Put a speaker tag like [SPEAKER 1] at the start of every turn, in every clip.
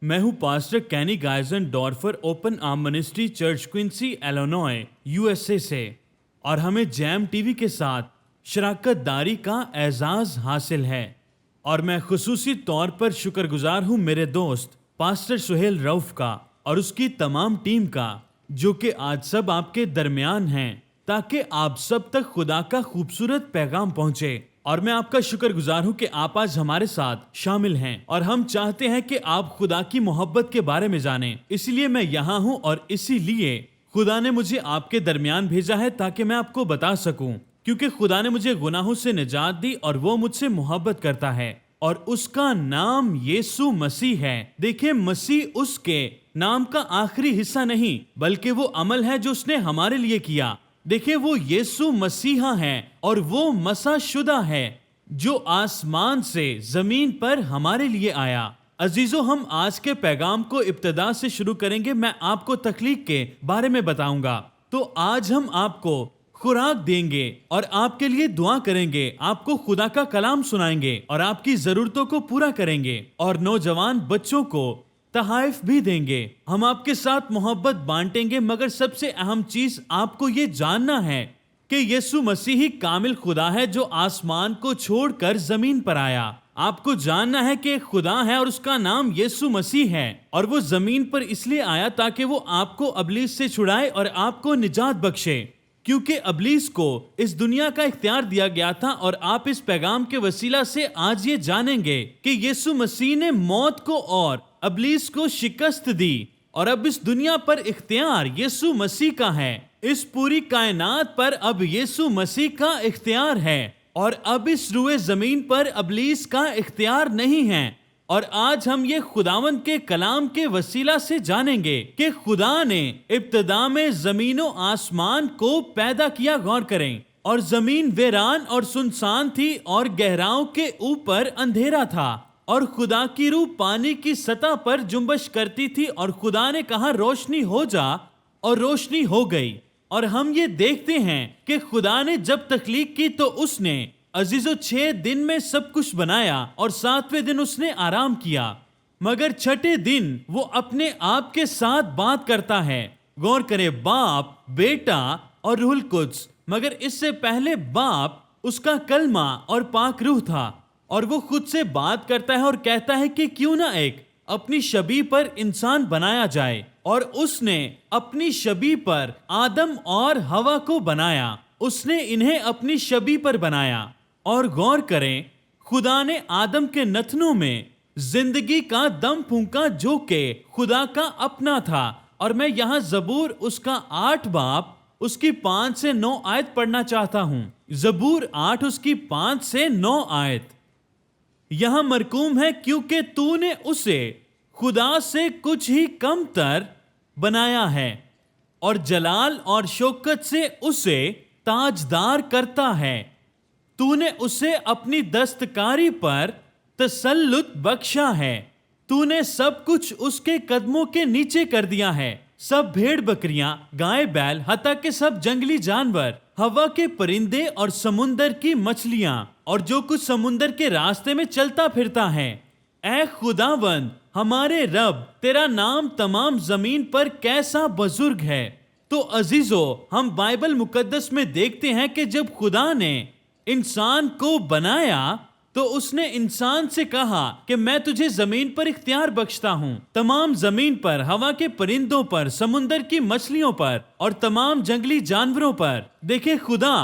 [SPEAKER 1] میں ہوں pastor Kenny گائزن ڈورفر open آرم ministry church Quincey ایلینوائے USA سے، اور ہمیں جیم ٹی وی کے ساتھ شراکت داری کا اعزاز حاصل ہے، اور میں خصوصی طور پر شکر گزار ہوں میرے دوست پاسٹر سہیل رؤف کا اور اس کی تمام ٹیم کا، جو کہ آج سب آپ کے درمیان ہیں تاکہ آپ سب تک خدا کا خوبصورت پیغام پہنچے۔ اور میں آپ کا شکر گزار ہوں کہ آپ آج ہمارے ساتھ شامل ہیں، اور ہم چاہتے ہیں کہ آپ خدا کی محبت کے بارے میں جانیں۔ اس لیے میں یہاں ہوں، اور اسی لیے خدا نے مجھے آپ کے درمیان بھیجا ہے تاکہ میں آپ کو بتا سکوں، کیونکہ خدا نے مجھے گناہوں سے نجات دی اور وہ مجھ سے محبت کرتا ہے، اور اس کا نام یسوع مسیح ہے۔ دیکھیں، مسیح اس کے نام کا آخری حصہ نہیں، بلکہ وہ عمل ہے جو اس نے ہمارے لیے کیا۔ دیکھیں، وہ یسوع مسیحا ہے، اور وہ مسیح شدہ ہے جو آسمان سے زمین پر ہمارے لیے آیا۔ عزیزو، ہم آج کے پیغام کو ابتدا سے شروع کریں گے۔ میں آپ کو تخلیق کے بارے میں بتاؤں گا، تو آج ہم آپ کو خوراک دیں گے اور آپ کے لیے دعا کریں گے، آپ کو خدا کا کلام سنائیں گے اور آپ کی ضرورتوں کو پورا کریں گے، اور نوجوان بچوں کو تحائف بھی دیں گے۔ ہم آپ کے ساتھ محبت بانٹیں گے، مگر سب سے اہم چیز آپ کو یہ جاننا ہے کہ یسوع مسیح کامل خدا ہے جو آسمان کو چھوڑ کر زمین پر آیا۔ آپ کو جاننا ہے کہ ایک خدا ہے اور اس کا نام یسوع مسیح ہے، اور وہ زمین پر اس لیے آیا تاکہ وہ آپ کو ابلیس سے چھڑائے اور آپ کو نجات بخشے، کیونکہ ابلیس کو اس دنیا کا اختیار دیا گیا تھا۔ اور آپ اس پیغام کے وسیلہ سے آج یہ جانیں گے کہ یسوع مسیح نے موت کو اور ابلیس کو شکست دی، اور اب اس دنیا پر اختیار یسوع مسیح کا ہے۔ اس پوری کائنات پر اب یسوع مسیح کا اختیار ہے، اور اب اس روئے زمین پر ابلیس کا اختیار نہیں ہے۔ اور آج ہم یہ خداوند کے کلام کے وسیلہ سے جانیں گے کہ خدا نے ابتدا میں زمین و آسمان کو پیدا کیا۔ غور کریں، اور زمین ویران اور سنسان تھی، اور گہراؤں کے اوپر اندھیرا تھا، اور خدا کی روح پانی کی سطح پر جنبش کرتی تھی، اور خدا نے کہا روشنی ہو جا، اور روشنی ہو گئی۔ اور ہم یہ دیکھتے ہیں کہ خدا نے جب تخلیق کی تو اس نے عزیزو 6 دن میں سب کچھ بنایا، اور 7ویں دن اس نے آرام کیا، مگر چھٹے دن وہ اپنے آپ کے ساتھ بات کرتا ہے۔ غور کرے، باپ، بیٹا اور روح القدس، مگر اس سے پہلے باپ، اس کا کلمہ اور پاک روح تھا، اور وہ خود سے بات کرتا ہے اور کہتا ہے کہ کیوں نہ ایک اپنی شبیہ پر انسان بنایا جائے، اور اس نے اپنی شبیہ پر آدم اور ہوا کو بنایا۔ اس نے انہیں اپنی شبیہ پر بنایا۔ اور غور کریں، خدا نے آدم کے نتنوں میں زندگی کا دم پھونکا جو کہ خدا کا اپنا تھا۔ اور میں یہاں زبور اس کا 8 باب اس کی 5 سے 9 آیت پڑھنا چاہتا ہوں۔ زبور 8 اس کی 5 سے 9 آیت یہاں مرقوم ہے، کیونکہ تو نے اسے خدا سے کچھ ہی کم تر بنایا ہے، اور جلال اور شوکت سے اسے تاجدار کرتا ہے۔ تو نے اسے اپنی دستکاری پر تسلط بخشا ہے۔ تو نے سب کچھ اس کے قدموں کے نیچے کر دیا ہے، سب بھیڑ بکریاں، گائے بیل، حتیٰ کہ سب جنگلی جانور، ہوا کے پرندے اور سمندر کی مچھلیاں، اور جو کچھ سمندر کے راستے میں چلتا پھرتا ہے۔ اے خداوند ہمارے رب، تیرا نام تمام زمین پر کیسا بزرگ ہے۔ تو عزیزو، ہم بائبل مقدس میں دیکھتے ہیں کہ جب خدا نے انسان کو بنایا تو اس نے انسان سے کہا کہ میں تجھے زمین پر اختیار بخشتا ہوں، تمام زمین پر، ہوا کے پرندوں پر، سمندر کی مچھلیوں پر، اور تمام جنگلی جانوروں پر۔ دیکھیں، خدا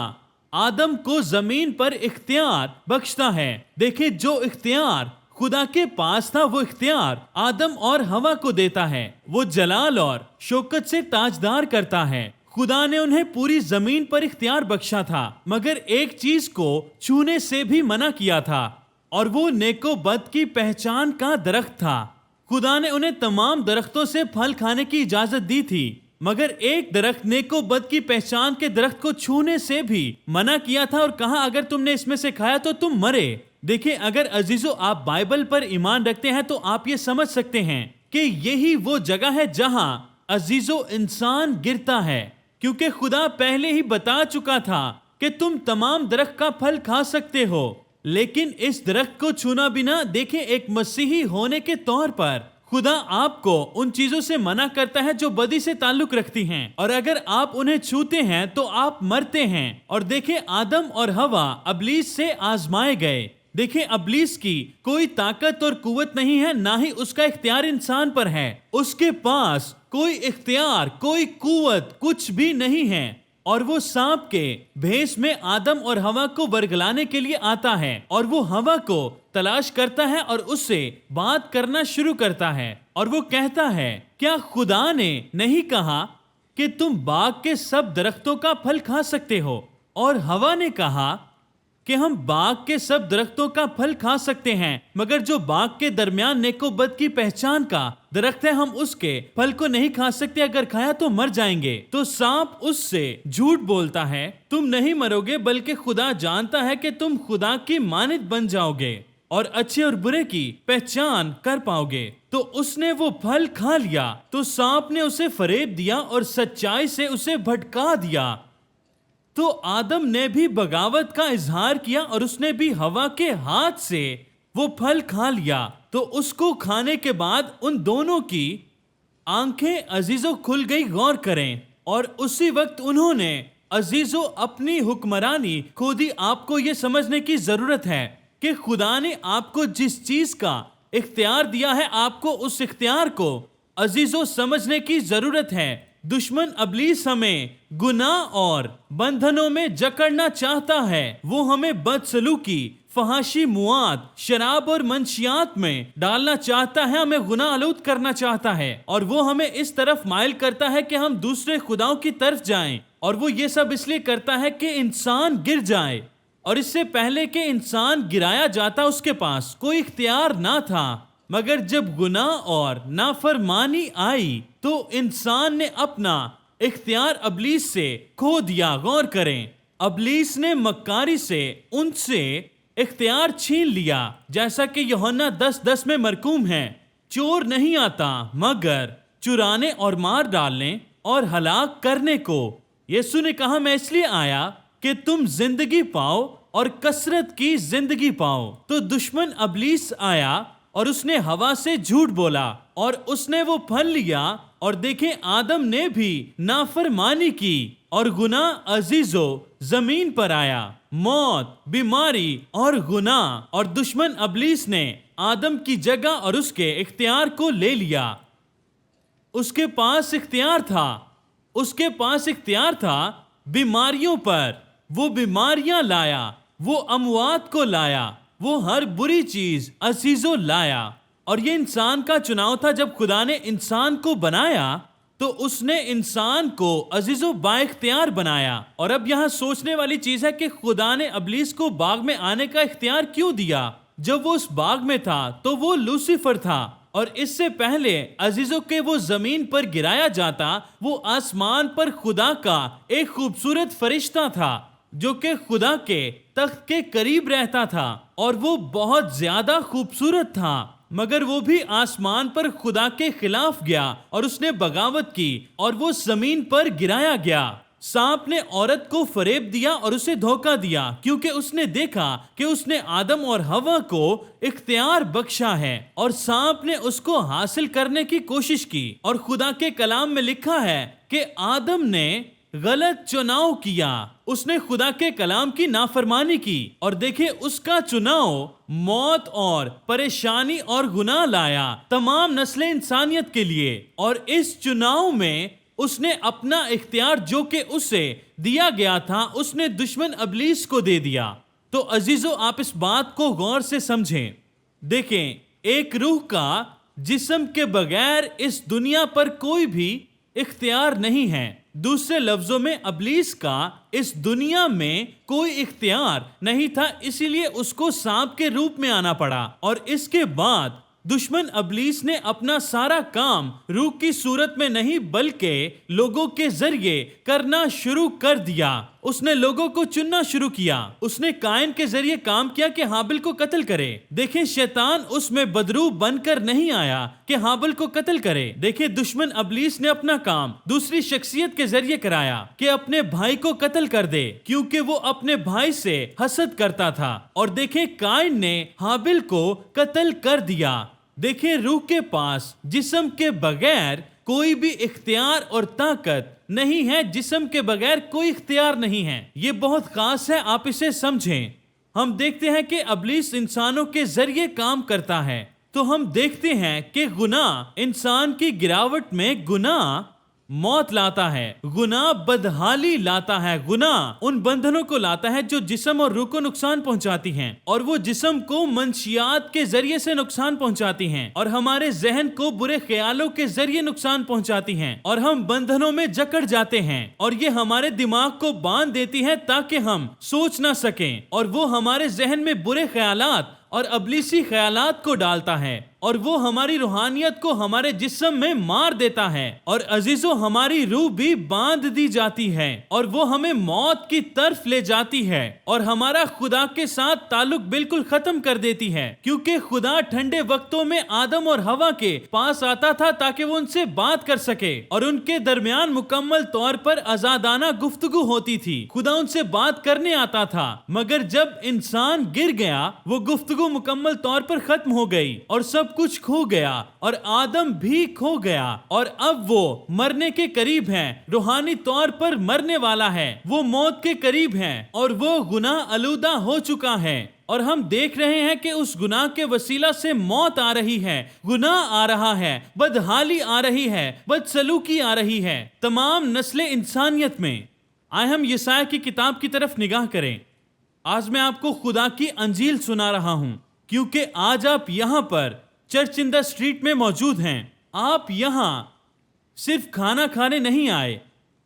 [SPEAKER 1] آدم کو زمین پر اختیار بخشتا ہے۔ دیکھیں، جو اختیار خدا کے پاس تھا وہ اختیار آدم اور ہوا کو دیتا ہے۔ وہ جلال اور شوکت سے تاجدار کرتا ہے۔ خدا نے انہیں پوری زمین پر اختیار بخشا تھا، مگر ایک چیز کو چھونے سے بھی منع کیا تھا، اور وہ نیک و بد کی پہچان کا درخت تھا۔ خدا نے انہیں تمام درختوں سے پھل کھانے کی اجازت دی تھی، مگر ایک درخت نیک و بد کی پہچان کے درخت کو چھونے سے بھی منع کیا تھا، اور کہا اگر تم نے اس میں سے کھایا تو تم مرے۔ دیکھیں، اگر عزیزو آپ بائبل پر ایمان رکھتے ہیں تو آپ یہ سمجھ سکتے ہیں کہ یہی وہ جگہ ہے جہاں عزیزو انسان گرتا ہے، کیونکہ خدا پہلے ہی بتا چکا تھا کہ تم تمام درخت کا پھل کھا سکتے ہو، لیکن اس درخت کو چھونا بھی نہ۔ دیکھیں، ایک مسیحی ہونے کے طور پر خدا آپ کو ان چیزوں سے منع کرتا ہے جو بدی سے تعلق رکھتی ہیں، اور اگر آپ انہیں چھوتے ہیں تو آپ مرتے ہیں۔ اور دیکھیں آدم اور ہوا ابلیس سے آزمائے گئے۔ دیکھیں ابلیس کی کوئی طاقت اور قوت نہیں ہے، نہ ہی اس کا اختیار انسان پر ہے۔ اس کے پاس کوئی اختیار، کوئی قوت، کچھ بھی نہیں ہے، اور وہ سانپ کے بھیس میں آدم اور ہوا کو ورگلانے کے لیے آتا ہے، اور وہ ہوا کو تلاش کرتا ہے اور اس سے بات کرنا شروع کرتا ہے، اور وہ کہتا ہے کیا خدا نے نہیں کہا کہ تم باغ کے سب درختوں کا پھل کھا سکتے ہو؟ اور ہوا نے کہا کہ ہم باغ کے سب درختوں کا پھل کھا سکتے ہیں، مگر جو باغ کے درمیان نیک و بد کی پہچان کا درخت ہے ہم اس کے پھل کو نہیں کھا سکتے، اگر کھایا تو مر جائیں گے۔ تو سانپ اس سے جھوٹ بولتا ہے، تم نہیں مرو گے، بلکہ خدا جانتا ہے کہ تم خدا کی مانند بن جاؤ گے اور اچھے اور برے کی پہچان کر پاؤ گے۔ تو اس نے وہ پھل کھا لیا، تو سانپ نے اسے فریب دیا اور سچائی سے اسے بھٹکا دیا۔ تو آدم نے بھی بغاوت کا اظہار کیا اور اس نے بھی ہوا کے ہاتھ سے وہ پھل کھا لیا۔ تو اس کو کھانے کے بعد ان دونوں کی آنکھیں عزیزو کھل گئی، غور کریں، اور اسی وقت انہوں نے عزیزو اپنی حکمرانی کھو دی۔ آپ کو یہ سمجھنے کی ضرورت ہے کہ خدا نے آپ کو جس چیز کا اختیار دیا ہے، آپ کو اس اختیار کو عزیزو سمجھنے کی ضرورت ہے۔ دشمن ابلیس ہمیں گناہ اور بندھنوں میں جکڑنا چاہتا ہے، وہ ہمیں بدسلوکی، فحاشی، مواد، شراب اور منشیات میں ڈالنا چاہتا ہے، ہمیں گناہ آلود کرنا چاہتا ہے، اور وہ ہمیں اس طرف مائل کرتا ہے کہ ہم دوسرے خداؤں کی طرف جائیں، اور وہ یہ سب اس لیے کرتا ہے کہ انسان گر جائے۔ اور اس سے پہلے کہ انسان گرایا جاتا اس کے پاس کوئی اختیار نہ تھا، مگر جب گناہ اور نافرمانی آئی تو انسان نے اپنا اختیار ابلیس سے کھو دیا۔ غور کریں، ابلیس نے مکاری سے ان سے اختیار چھین لیا، جیسا کہ یوحنا 10:10 میں مرقوم ہے، چور نہیں آتا مگر چرانے اور مار ڈالنے اور ہلاک کرنے کو۔ یسوع نے کہا میں اس لیے آیا کہ تم زندگی پاؤ اور کثرت کی زندگی پاؤ۔ تو دشمن ابلیس آیا اور اس نے ہوا سے جھوٹ بولا اور اس نے وہ پھل لیا، اور دیکھیں آدم نے بھی نافرمانی کی اور گناہ عزیزو زمین پر آیا، موت، بیماری اور گناہ، اور دشمن ابلیس نے آدم کی جگہ اور اس کے اختیار کو لے لیا۔ اس کے پاس اختیار تھا بیماریوں پر، وہ بیماریاں لایا، وہ اموات کو لایا، وہ ہر بری چیز عزیزو لایا۔ اور یہ انسان کا چناؤ تھا۔ جب خدا نے انسان کو بنایا تو اس نے انسان کو عزیزو با اختیار بنایا۔ اور اب یہاں سوچنے والی چیز ہے کہ خدا نے ابلیس کو باغ میں آنے کا اختیار کیوں دیا؟ جب وہ اس باغ میں تھا تو وہ لوسیفر تھا، اور اس سے پہلے عزیزوں کہ وہ زمین پر گرایا جاتا، وہ آسمان پر خدا کا ایک خوبصورت فرشتہ تھا جو کہ خدا کے تخت کے قریب رہتا تھا، اور وہ بہت زیادہ خوبصورت تھا، مگر وہ بھی آسمان پر خدا کے خلاف گیا اور اس نے بغاوت کی اور وہ زمین پر گرایا گیا۔ سانپ نے عورت کو فریب دیا اور اسے دھوکہ دیا، کیونکہ اس نے دیکھا کہ اس نے آدم اور ہوا کو اختیار بخشا ہے، اور سانپ نے اس کو حاصل کرنے کی کوشش کی۔ اور خدا کے کلام میں لکھا ہے کہ آدم نے غلط چناؤ کیا، اس نے خدا کے کلام کی نافرمانی کی، اور دیکھیں اس کا چناؤ موت اور پریشانی اور گناہ لایا تمام نسل انسانیت کے لیے۔ اور اس چناؤ میں اس نے اپنا اختیار جو کہ اسے دیا گیا تھا، اس نے دشمن ابلیس کو دے دیا۔ تو عزیزو آپ اس بات کو غور سے سمجھیں۔ دیکھیں، ایک روح کا جسم کے بغیر اس دنیا پر کوئی بھی اختیار نہیں ہے۔ دوسرے لفظوں میں ابلیس کا اس دنیا میں کوئی اختیار نہیں تھا، اسی لیے اس کو سانپ کے روپ میں آنا پڑا۔ اور اس کے بعد دشمن ابلیس نے اپنا سارا کام روح کی صورت میں نہیں بلکہ لوگوں کے ذریعے کرنا شروع کر دیا۔ اس نے لوگوں کو چننا شروع کیا۔ اس نے قائن کے ذریعے کام کیا کہ حابل کو قتل کرے۔ دیکھیں شیطان اس میں بدروح بن کر نہیں آیا کہ حابل کو قتل کرے۔ دیکھیں دشمن ابلیس نے اپنا کام دوسری شخصیت کے ذریعے کرایا کہ اپنے بھائی کو قتل کر دے، کیونکہ وہ اپنے بھائی سے حسد کرتا تھا۔ اور دیکھیں قائن نے حابل کو قتل کر دیا۔ دیکھیں روح کے پاس جسم کے بغیر کوئی بھی اختیار اور طاقت نہیں ہے، جسم کے بغیر کوئی اختیار نہیں ہے. یہ بہت خاص ہے، آپ اسے سمجھیں. ہم دیکھتے ہیں کہ ابلیس انسانوں کے ذریعے کام کرتا ہے، تو ہم دیکھتے ہیں کہ گناہ انسان کی گراوٹ میں گناہ موت لاتا ہے، گناہ بدحالی لاتا ہے، گناہ ان بندھنوں کو لاتا ہے جو جسم اور روح کو نقصان پہنچاتی ہیں، اور وہ جسم کو منشیات کے ذریعے سے نقصان پہنچاتی ہیں، اور ہمارے ذہن کو برے خیالوں کے ذریعے نقصان پہنچاتی ہیں، اور ہم بندھنوں میں جکڑ جاتے ہیں، اور یہ ہمارے دماغ کو باندھ دیتی ہے تاکہ ہم سوچ نہ سکیں، اور وہ ہمارے ذہن میں برے خیالات اور ابلیسی خیالات کو ڈالتا ہے، اور وہ ہماری روحانیت کو ہمارے جسم میں مار دیتا ہے، اور عزیزو ہماری روح بھی باندھ دی جاتی ہے، اور وہ ہمیں موت کی طرف لے جاتی ہے، اور ہمارا خدا کے ساتھ تعلق بالکل ختم کر دیتی ہے، کیونکہ خدا ٹھنڈے وقتوں میں آدم اور ہوا کے پاس آتا تھا تاکہ وہ ان سے بات کر سکے، اور ان کے درمیان مکمل طور پر آزادانہ گفتگو ہوتی تھی. خدا ان سے بات کرنے آتا تھا، مگر جب انسان گر گیا وہ گفتگو مکمل طور پر ختم ہو گئی، اور سب کچھ کھو گیا، اور آدم بھی کھو گیا، اور اب وہ مرنے کے قریب ہے، روحانی طور پر مرنے والا ہے، وہ موت کے قریب ہے، اور وہ گناہ آلودہ ہو چکا ہے، اور ہم دیکھ رہے ہیں کہ اس گناہ کے وسیلہ سے موت آ رہی ہے، گناہ آ رہا ہے، بدحالی آ رہی ہے، بدسلوکی آ رہی ہے تمام نسل انسانیت میں. آئے ہم یسایہ کی کتاب کی طرف نگاہ کریں. آج میں آپ کو خدا کی انجیل سنا رہا ہوں، کیونکہ آج آپ یہاں پر چرچ ان دا اسٹریٹ میں موجود ہیں. آپ یہاں صرف کھانا کھانے نہیں آئے،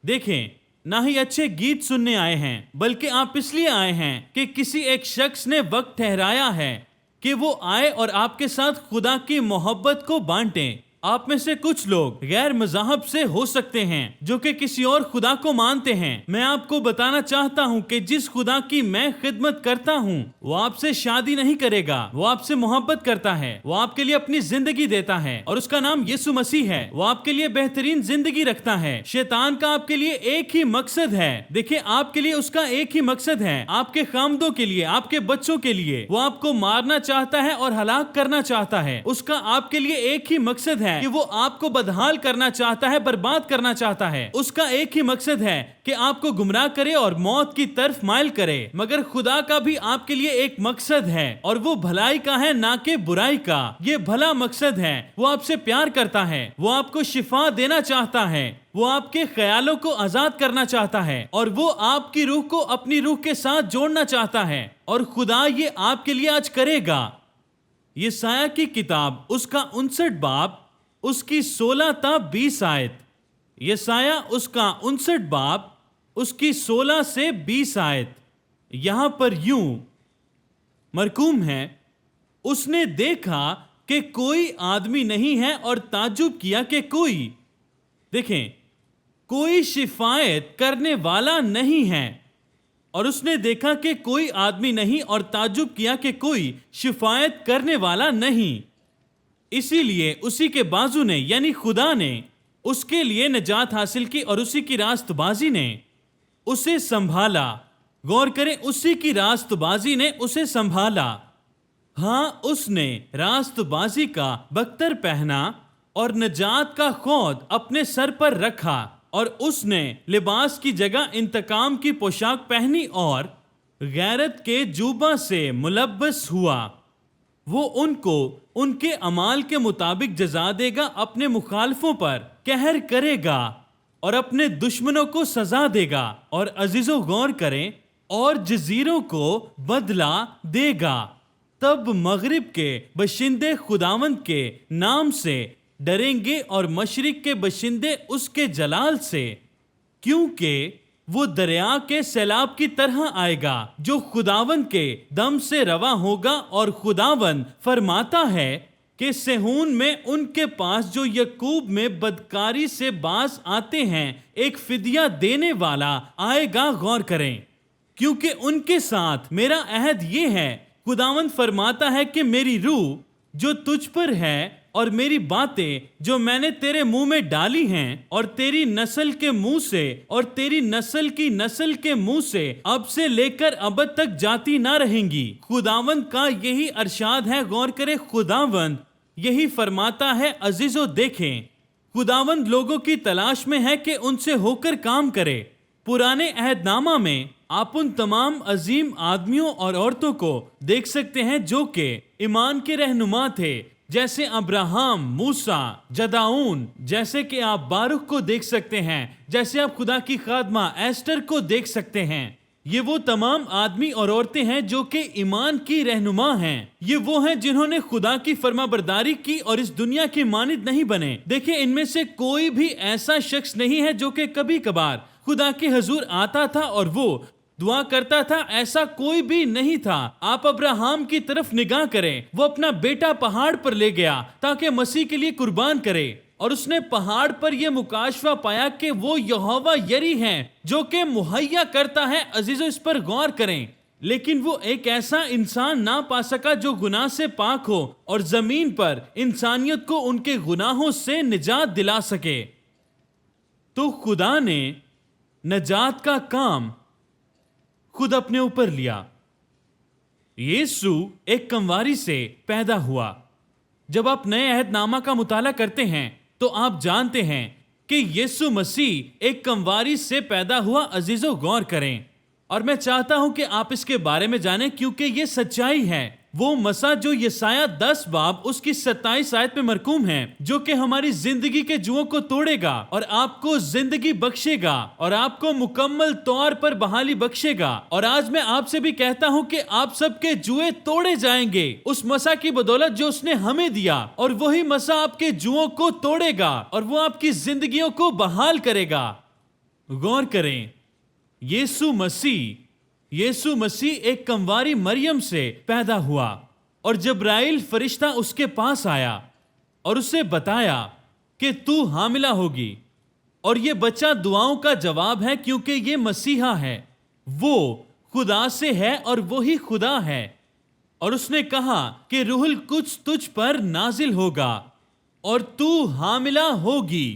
[SPEAKER 1] دیکھیں، نہ ہی اچھے گیت سننے آئے ہیں، بلکہ آپ اس لیے آئے ہیں کہ کسی ایک شخص نے وقت ٹھہرایا ہے کہ وہ آئے اور آپ کے ساتھ خدا کی محبت کو بانٹیں. آپ میں سے کچھ لوگ غیر مذاہب سے ہو سکتے ہیں جو کہ کسی اور خدا کو مانتے ہیں. میں آپ کو بتانا چاہتا ہوں کہ جس خدا کی میں خدمت کرتا ہوں وہ آپ سے شادی نہیں کرے گا، وہ آپ سے محبت کرتا ہے، وہ آپ کے لیے اپنی زندگی دیتا ہے، اور اس کا نام یسوع مسیح ہے. وہ آپ کے لیے بہترین زندگی رکھتا ہے. شیطان کا آپ کے لیے ایک ہی مقصد ہے، دیکھیں آپ کے لیے اس کا ایک ہی مقصد ہے، آپ کے خامدوں کے لیے، آپ کے بچوں کے لیے. وہ آپ کو مارنا چاہتا ہے اور ہلاک کرنا چاہتا ہے. اس کا آپ کے لیے ایک ہی مقصد ہے کہ وہ آپ کو بدحال کرنا چاہتا ہے، برباد کرنا چاہتا ہے. اس کا ایک ہی مقصد ہے کہ آپ کو گمراہ کرے اور موت کی طرف مائل کرے. مگر خدا کا بھی آپ کے لیے ایک مقصد ہے، اور وہ بھلائی کا ہے، نہ کہ برائی کا. یہ بھلا مقصد ہے. وہ آپ سے پیار کرتا ہے، وہ آپ کو شفا دینا چاہتا ہے، وہ آپ کے خیالوں کو آزاد کرنا چاہتا ہے، اور وہ آپ کی روح کو اپنی روح کے ساتھ جوڑنا چاہتا ہے. اور خدا یہ آپ کے لیے آج کرے گا. یسایہ کی کتاب اس کا 59 باب اس کی 16 تا 20 آیت. یسایہ اس کا 59 باب اس کی 16 سے 20 آیت. یہاں پر یوں مرقوم ہے، اس نے دیکھا کہ کوئی آدمی نہیں ہے اور تعجب کیا کہ کوئی، دیکھیں، کوئی شفایت کرنے والا نہیں ہے. اور اس نے دیکھا کہ کوئی آدمی نہیں اور تعجب کیا کہ کوئی شفایت کرنے والا نہیں. اسی لیے اسی کے بازو نے یعنی خدا نے اس کے لیے نجات حاصل کی، اور اسی کی راست بازی نے اسے سنبھالا. غور کریں، اسی کی راست بازی نے اسے سنبھالا. ہاں، اس نے راست بازی کا بختر پہنا اور نجات کا خود اپنے سر پر رکھا، اور اس نے لباس کی جگہ انتقام کی پوشاک پہنی اور غیرت کے جوبہ سے ملبس ہوا. وہ ان کو ان کے اعمال کے مطابق جزا دے گا، اپنے مخالفوں پر قہر کرے گا اور اپنے دشمنوں کو سزا دے گا. اور عزیزو غور کریں، اور جزیروں کو بدلہ دے گا. تب مغرب کے باشندے خداوند کے نام سے ڈریں گے، اور مشرق کے باشندے اس کے جلال سے، کیونکہ وہ دریا کے سیلاب کی طرح آئے گا جو خداوند کے دم سے رواں ہوگا. اور خداوند فرماتا ہے کہ صہیون میں ان کے پاس جو یعقوب میں بدکاری سے باز آتے ہیں ایک فدیہ دینے والا آئے گا. غور کریں، کیونکہ ان کے ساتھ میرا عہد یہ ہے، خداوند فرماتا ہے کہ میری روح جو تجھ پر ہے اور میری باتیں جو میں نے تیرے منہ میں ڈالی ہیں اور تیری نسل کے منہ سے اور تیری نسل کی نسل کے منہ سے اب سے لے کر ابد تک جاتی نہ رہیں گی. خداوند کا یہی ارشاد ہے. غور کرے، خداوند یہی فرماتا ہے عزیزو دیکھیں خداوند لوگوں کی تلاش میں ہے کہ ان سے ہو کر کام کرے۔ پرانے عہد نامہ میں آپ ان تمام عظیم آدمیوں اور عورتوں کو دیکھ سکتے ہیں جو کہ ایمان کے رہنما تھے، جیسے ابراہم، موسیٰ، جدعون، جیسے کہ آپ باروک کو دیکھ سکتے ہیں، جیسے آپ خدا کی خادمہ ایسٹر کو دیکھ سکتے ہیں۔ یہ وہ تمام آدمی اور عورتیں ہیں جو کہ ایمان کی رہنما ہیں۔ یہ وہ ہیں جنہوں نے خدا کی فرما برداری کی اور اس دنیا کی مانند نہیں بنے۔ دیکھیں ان میں سے کوئی بھی ایسا شخص نہیں ہے جو کہ کبھی کبھار خدا کے حضور آتا تھا اور وہ دعا کرتا تھا، ایسا کوئی بھی نہیں تھا۔ آپ ابراہم کی طرف نگاہ کریں، وہ اپنا بیٹا پہاڑ پر لے گیا تاکہ مسیح کے لیے قربان کرے، اور اس نے پہاڑ پر یہ مکاشفہ پایا کہ وہ یہوہ یری ہیں جو کہ مہیا کرتا ہے۔ عزیزو اس پر غور کریں، لیکن وہ ایک ایسا انسان نہ پا سکا جو گناہ سے پاک ہو اور زمین پر انسانیت کو ان کے گناہوں سے نجات دلا سکے۔ تو خدا نے نجات کا کام خود اپنے اوپر لیا۔ یسوع ایک کنواری سے پیدا ہوا۔ جب آپ نئے عہد نامہ کا مطالعہ کرتے ہیں تو آپ جانتے ہیں کہ یسوع مسیح ایک کنواری سے پیدا ہوا۔ عزیزو غور کریں، اور میں چاہتا ہوں کہ آپ اس کے بارے میں جانیں کیونکہ یہ سچائی ہے۔ وہ مسیح جو یسایہ 10 باب اس کی 27 آیت میں مرقوم ہے، جو کہ ہماری زندگی کے جوؤں کو توڑے گا اور آپ کو زندگی بخشے گا اور آپ کو مکمل طور پر بحالی بخشے گا۔ اور آج میں آپ سے بھی کہتا ہوں کہ آپ سب کے جوئے توڑے جائیں گے اس مسیح کی بدولت جو اس نے ہمیں دیا، اور وہی مسیح آپ کے جوؤں کو توڑے گا اور وہ آپ کی زندگیوں کو بحال کرے گا۔ غور کریں، یسوع مسیح ایک کنواری مریم سے پیدا ہوا، اور جبرائیل فرشتہ اس کے پاس آیا اور اسے بتایا کہ تو حاملہ ہوگی، اور یہ بچہ دعاؤں کا جواب ہے کیونکہ یہ مسیحا ہے، وہ خدا سے ہے اور وہی خدا ہے۔ اور اس نے کہا کہ روح القدس تجھ پر نازل ہوگا اور تو حاملہ ہوگی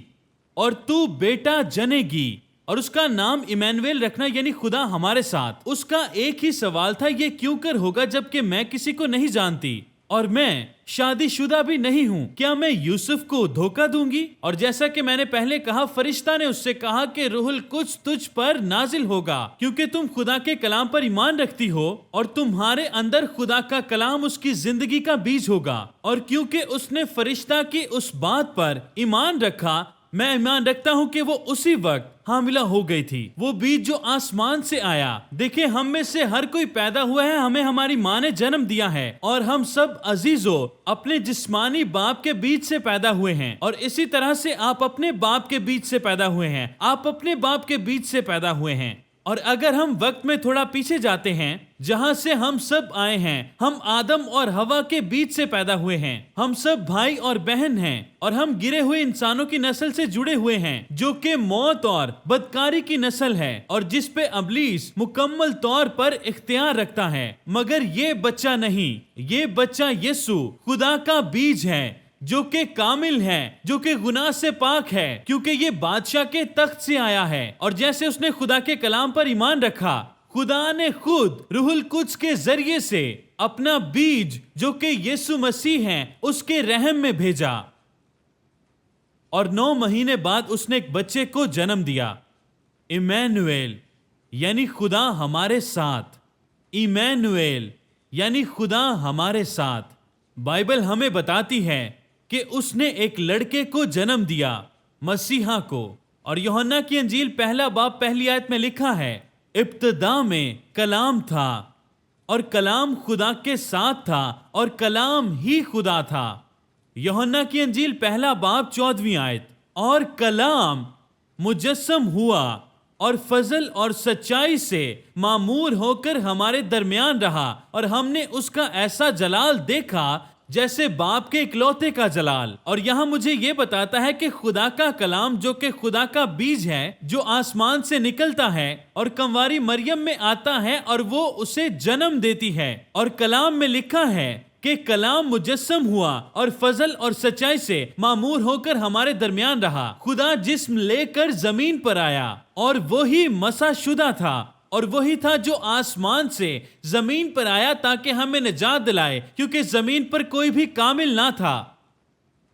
[SPEAKER 1] اور تو بیٹا جنے گی، اور اس کا نام ایمانویل رکھنا، یعنی خدا ہمارے ساتھ۔ اس کا ایک ہی سوال تھا، یہ کیوں کر ہوگا جبکہ میں کسی کو نہیں جانتی اور میں شادی شدہ بھی نہیں ہوں؟ کیا میں یوسف کو دھوکہ دوں گی؟ اور جیسا کہ میں نے پہلے کہا، فرشتہ نے اس سے کہا کہ روح القدس تجھ پر نازل ہوگا کیونکہ تم خدا کے کلام پر ایمان رکھتی ہو، اور تمہارے اندر خدا کا کلام اس کی زندگی کا بیج ہوگا۔ اور کیونکہ اس نے فرشتہ کی اس بات پر ایمان رکھا، میں ایمان رکھتا ہوں کہ وہ اسی وقت حاملہ ہو گئی تھی۔ وہ بیج جو آسمان سے آیا، دیکھیں ہم میں سے ہر کوئی پیدا ہوا ہے، ہمیں ہماری ماں نے جنم دیا ہے، اور ہم سب عزیزو اپنے جسمانی باپ کے بیج سے پیدا ہوئے ہیں، اور اسی طرح سے آپ اپنے باپ کے بیج سے پیدا ہوئے ہیں، آپ اپنے باپ کے بیج سے پیدا ہوئے ہیں۔ اور اگر ہم وقت میں تھوڑا پیچھے جاتے ہیں، جہاں سے ہم سب آئے ہیں، ہم آدم اور ہوا کے بیچ سے پیدا ہوئے ہیں، ہم سب بھائی اور بہن ہیں، اور ہم گرے ہوئے انسانوں کی نسل سے جڑے ہوئے ہیں جو کہ موت اور بدکاری کی نسل ہے، اور جس پہ ابلیس مکمل طور پر اختیار رکھتا ہے۔ مگر یہ بچہ نہیں، یہ بچہ یسوع خدا کا بیج ہے جو کہ کامل ہے، جو کہ گناہ سے پاک ہے، کیونکہ یہ بادشاہ کے تخت سے آیا ہے۔ اور جیسے اس نے خدا کے کلام پر ایمان رکھا، خدا نے خود روح القدس کے ذریعے سے اپنا بیج جو کہ یسوع مسیح ہے اس کے رحم میں بھیجا، اور 9 مہینے بعد اس نے ایک بچے کو جنم دیا، ایمانویل، یعنی خدا ہمارے ساتھ۔ ایمانویل یعنی خدا ہمارے ساتھ۔ بائبل ہمیں بتاتی ہے کہ اس نے ایک لڑکے کو جنم دیا، مسیحا کو، اور یوحنا کی انجیل 1 باب 1 آیت میں لکھا ہے، ابتدا میں کلام تھا اور کلام خدا کے ساتھ تھا اور کلام ہی خدا تھا۔ یوحنا کی انجیل 1 باب 14 آیت، اور کلام مجسم ہوا اور فضل اور سچائی سے معمور ہو کر ہمارے درمیان رہا، اور ہم نے اس کا ایسا جلال دیکھا جیسے باپ کے اکلوتے کا جلال۔ اور یہاں مجھے یہ بتاتا ہے کہ خدا کا کلام جو کہ خدا کا بیج ہے، جو آسمان سے نکلتا ہے اور کنواری مریم میں آتا ہے اور وہ اسے جنم دیتی ہے، اور کلام میں لکھا ہے کہ کلام مجسم ہوا اور فضل اور سچائی سے معمور ہو کر ہمارے درمیان رہا۔ خدا جسم لے کر زمین پر آیا، اور وہی مسح شدہ تھا، اور وہی تھا جو آسمان سے زمین پر آیا تاکہ ہمیں نجات دلائے، کیونکہ زمین پر کوئی بھی کامل نہ تھا۔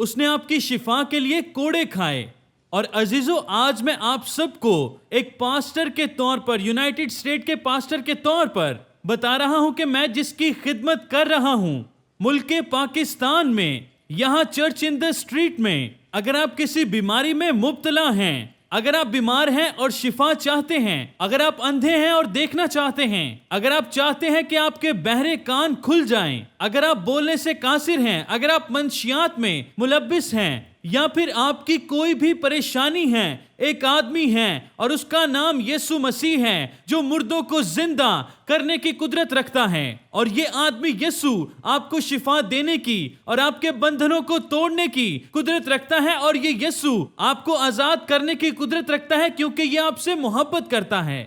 [SPEAKER 1] اس نے آپ کی شفا کے لیے کوڑے کھائے. اور عزیزو، آج میں آپ سب کو ایک پاسٹر کے طور پر، یونائٹڈ اسٹیٹ کے پاسٹر کے طور پر بتا رہا ہوں کہ میں جس کی خدمت کر رہا ہوں ملک پاکستان میں، یہاں چرچ ان دا اسٹریٹ میں، اگر آپ کسی بیماری میں مبتلا ہیں، اگر آپ بیمار ہیں اور شفا چاہتے ہیں، اگر آپ اندھے ہیں اور دیکھنا چاہتے ہیں، اگر آپ چاہتے ہیں کہ آپ کے بہرے کان کھل جائیں، اگر آپ بولنے سے قاصر ہیں، اگر آپ منشیات میں ملبس ہیں، یا پھر آپ کی کوئی بھی پریشانی ہے، ایک آدمی ہے اور اس کا نام یسوع مسیح ہے جو مردوں کو زندہ کرنے کی قدرت رکھتا ہے، اور یہ آدمی یسوع آپ کو شفا دینے کی اور آپ کے بندھنوں کو توڑنے کی قدرت رکھتا ہے، اور یہ یسوع آپ کو آزاد کرنے کی قدرت رکھتا ہے کیونکہ یہ آپ سے محبت کرتا ہے.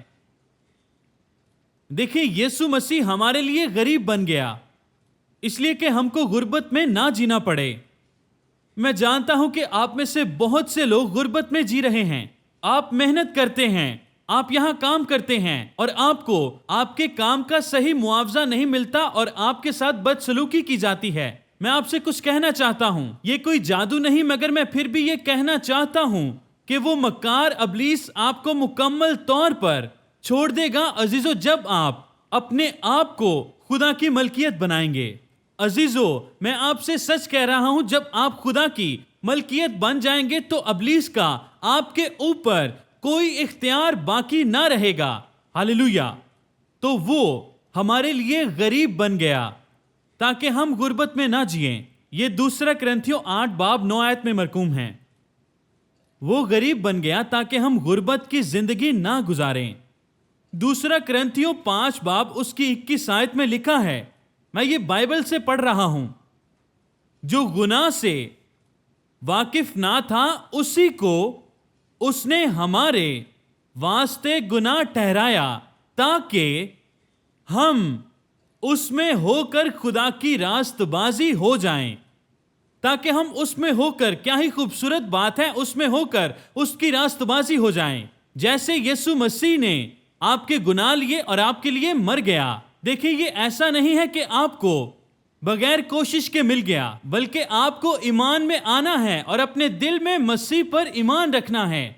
[SPEAKER 1] دیکھیں، یسوع مسیح ہمارے لیے غریب بن گیا اس لیے کہ ہم کو غربت میں نہ جینا پڑے. میں جانتا ہوں کہ آپ میں سے بہت سے لوگ غربت میں جی رہے ہیں. آپ محنت کرتے ہیں، آپ یہاں کام کرتے ہیں اور آپ کو آپ کے کام کا صحیح معاوضہ نہیں ملتا اور آپ کے ساتھ بدسلوکی کی جاتی ہے. میں آپ سے کچھ کہنا چاہتا ہوں، یہ کوئی جادو نہیں، مگر میں پھر بھی یہ کہنا چاہتا ہوں کہ وہ مکار ابلیس آپ کو مکمل طور پر چھوڑ دے گا عزیزو جب آپ اپنے آپ کو خدا کی ملکیت بنائیں گے. عزیزو، میں آپ سے سچ کہہ رہا ہوں، جب آپ خدا کی ملکیت بن جائیں گے تو ابلیس کا آپ کے اوپر کوئی اختیار باقی نہ رہے گا. ہاللویا. تو وہ ہمارے لیے غریب بن گیا تاکہ ہم غربت میں نہ جئیں. یہ 2 کرنتھیوں 8:9 میں مرقوم ہے. وہ غریب بن گیا تاکہ ہم غربت کی زندگی نہ گزاریں. 2 کرنتھیوں 5:21 میں لکھا ہے، میں یہ بائبل سے پڑھ رہا ہوں، جو گناہ سے واقف نہ تھا اسی کو اس نے ہمارے واسطے گناہ ٹھہرایا تاکہ ہم اس میں ہو کر خدا کی راست بازی ہو جائیں. تاکہ ہم اس میں ہو کر، کیا ہی خوبصورت بات ہے، اس میں ہو کر اس کی راست بازی ہو جائیں. جیسے یسوع مسیح نے آپ کے گناہ لیے اور آپ کے لیے مر گیا. دیکھیں، یہ ایسا نہیں ہے کہ آپ کو بغیر کوشش کے مل گیا، بلکہ آپ کو ایمان میں آنا ہے اور اپنے دل میں مسیح پر ایمان رکھنا ہے.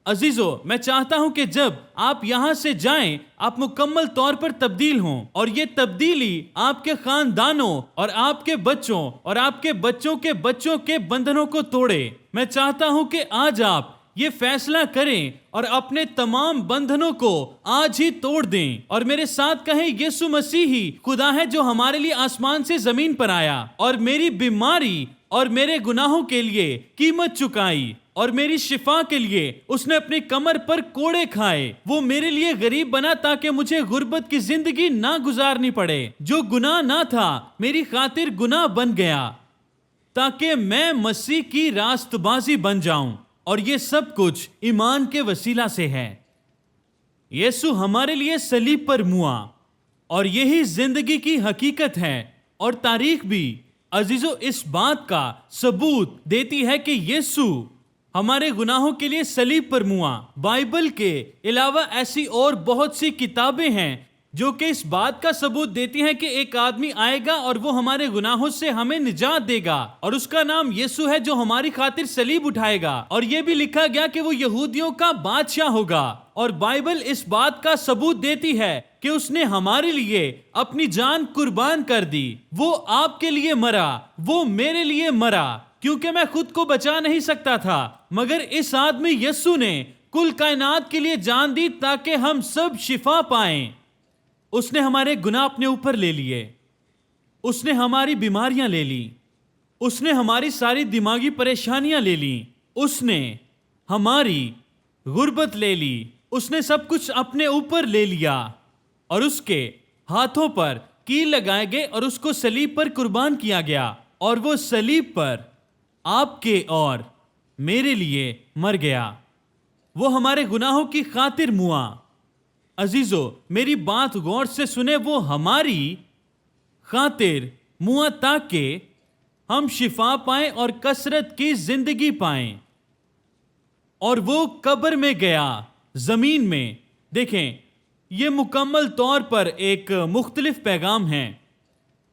[SPEAKER 1] عزیزو، میں چاہتا ہوں کہ جب آپ یہاں سے جائیں آپ مکمل طور پر تبدیل ہوں، اور یہ تبدیلی آپ کے خاندانوں اور آپ کے بچوں اور آپ کے بچوں کے بچوں کے بندھنوں کو توڑے. میں چاہتا ہوں کہ آج آپ یہ فیصلہ کریں اور اپنے تمام بندھنوں کو آج ہی توڑ دیں اور میرے ساتھ کہیں، یسوع مسیح ہی خدا ہے جو ہمارے لیے آسمان سے زمین پر آیا اور میری بیماری اور میرے گناہوں کے لیے قیمت چکائی، اور میری شفا کے لیے اس نے اپنی کمر پر کوڑے کھائے. وہ میرے لیے غریب بنا تاکہ مجھے غربت کی زندگی نہ گزارنی پڑے. جو گناہ نہ تھا میری خاطر گناہ بن گیا تاکہ میں مسیح کی راست بازی بن جاؤں، اور یہ سب کچھ ایمان کے وسیلہ سے ہے. یسوع ہمارے لیے صلیب پر موا، اور یہی زندگی کی حقیقت ہے. اور تاریخ بھی عزیزو اس بات کا ثبوت دیتی ہے کہ یسوع ہمارے گناہوں کے لیے صلیب پر موا. بائبل کے علاوہ ایسی اور بہت سی کتابیں ہیں جو کہ اس بات کا ثبوت دیتی ہیں کہ ایک آدمی آئے گا اور وہ ہمارے گناہوں سے ہمیں نجات دے گا، اور اس کا نام یسوع ہے جو ہماری خاطر صلیب اٹھائے گا. اور یہ بھی لکھا گیا کہ وہ یہودیوں کا بادشاہ ہوگا. اور بائبل اس بات کا ثبوت دیتی ہے کہ اس نے ہمارے لیے اپنی جان قربان کر دی. وہ آپ کے لیے مرا، وہ میرے لیے مرا، کیونکہ میں خود کو بچا نہیں سکتا تھا، مگر اس آدمی یسوع نے کل کائنات کے لیے جان دی تاکہ ہم سب شفا پائیں. اس نے ہمارے گناہ اپنے اوپر لے لیے، اس نے ہماری بیماریاں لے لی، اس نے ہماری ساری دماغی پریشانیاں لے لی، اس نے ہماری غربت لے لی، اس نے سب کچھ اپنے اوپر لے لیا، اور اس کے ہاتھوں پر کیل لگائے گئے اور اس کو صلیب پر قربان کیا گیا، اور وہ صلیب پر آپ کے اور میرے لیے مر گیا. وہ ہمارے گناہوں کی خاطر موا. عزیزو، میری بات غور سے سنیں، وہ ہماری خاطر موا تاکہ ہم شفا پائیں اور کثرت کی زندگی پائیں. اور وہ قبر میں گیا، زمین میں. دیکھیں، یہ مکمل طور پر ایک مختلف پیغام ہے.